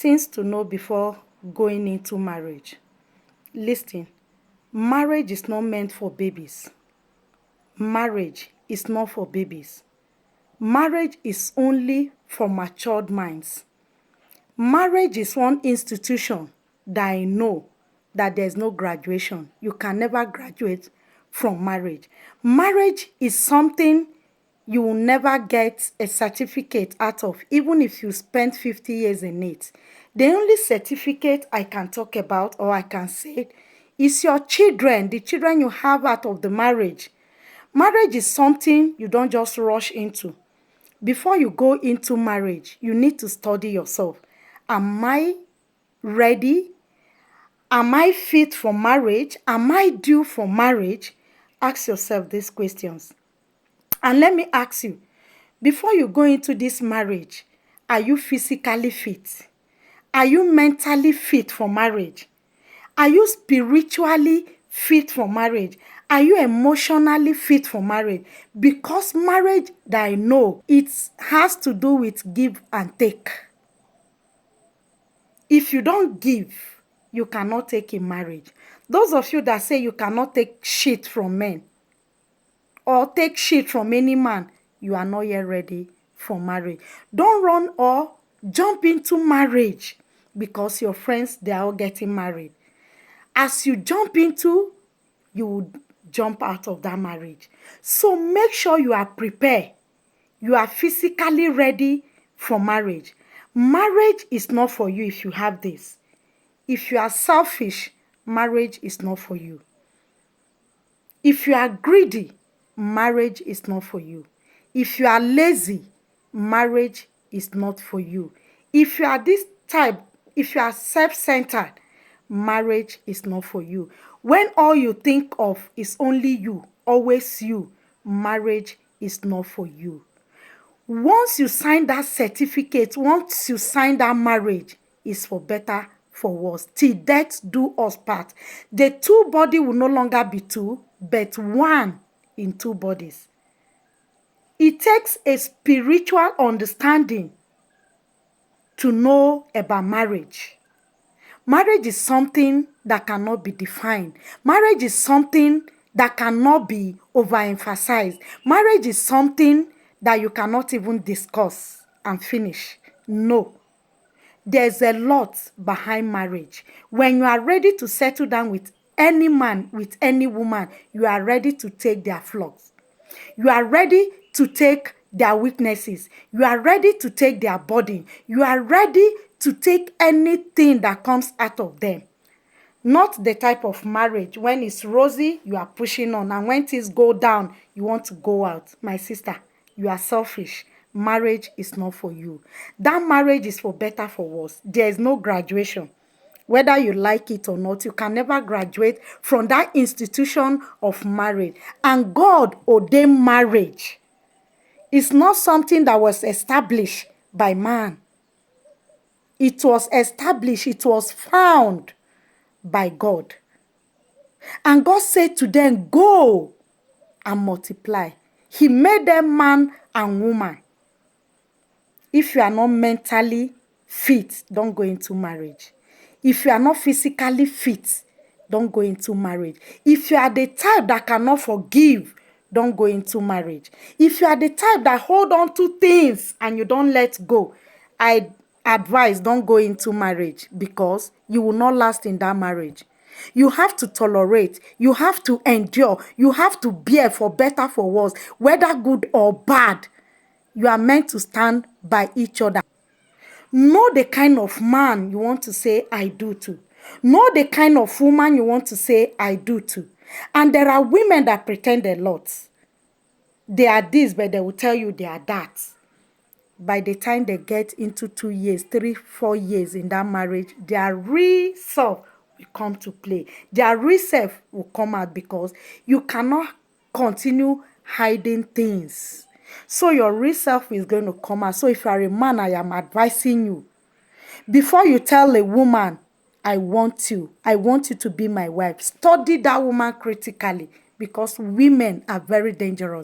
Things to know before going into marriage. Listen, marriage is not meant for babies. Marriage is not for babies. Marriage is only for matured minds. Marriage is one institution that I know that there's no graduation. You can never graduate from marriage. Marriage is something you will never get a certificate out of, even if you spend 50 years in it. The only certificate I can talk about, or I can say, is your children, the children you have out of the marriage. Marriage is something you don't just rush into. Before you go into marriage, you need to study yourself. Am I ready? Am I fit for marriage? Am I due for marriage? Ask yourself these questions. And let me ask you, before you go into this marriage, are you physically fit? Are you mentally fit for marriage? Are you spiritually fit for marriage? Are you emotionally fit for marriage? Because marriage that I know, it has to do with give and take. If you don't give, you cannot take in marriage. Those of you that say you cannot take shit from men or take shit from any man, you are not yet ready for marriage. Don't run or jump into marriage because your friends, they are all getting married. As you jump into, you will jump out of that marriage. So make sure you are prepared. You are physically ready for marriage. Marriage is not for you if you have this. If you are selfish, marriage is not for you. If you are greedy, marriage is not for you. If you are lazy, marriage is not for you. If you are this type, if you are self-centered, marriage is not for you. When all you think of is only you, always you, marriage is not for you. Once you sign that certificate, once you sign that marriage, is for better, for worse. Till death do us part. The two body will no longer be two, but one in two bodies. It takes a spiritual understanding to know about marriage. Marriage is something that cannot be defined. Marriage is something that cannot be overemphasized. Marriage is something that you cannot even discuss and finish. No. There's a lot behind marriage. When you are ready to settle down with any man, with any woman, you are ready to take their flaws. You are ready to take their weaknesses. You are ready to take their burden. You are ready to take anything that comes out of them. Not the type of marriage when it's rosy, you are pushing on, and when things go down, you want to go out. My sister, you are selfish. Marriage is not for you. That marriage is for better, for worse. There is no graduation. Whether you like it or not, you can never graduate from that institution of marriage. And God ordained marriage. It's not something that was established by man. It was established, it was found by God. And God said to them, go and multiply. He made them man and woman. If you are not mentally fit, don't go into marriage. If you are not physically fit, don't go into marriage. If you are the type that cannot forgive, don't go into marriage. If you are the type that hold on to things and you don't let go, I advise don't go into marriage because you will not last in that marriage. You have to tolerate. You have to endure. You have to bear, for better, for worse, whether good or bad. You are meant to stand by each other. Know the kind of man you want to say I do to. Know the kind of woman you want to say I do to. And there are women that pretend a lot. They are this, but they will tell you they are that. By the time they get into 2 years, 3, 4 years in that marriage, their real self will come to play. Their real self will come out because you cannot continue hiding things. So your real self is going to come out. So if you are a man, I am advising you. Before you tell a woman, I want you to be my wife, study that woman critically because women are very dangerous.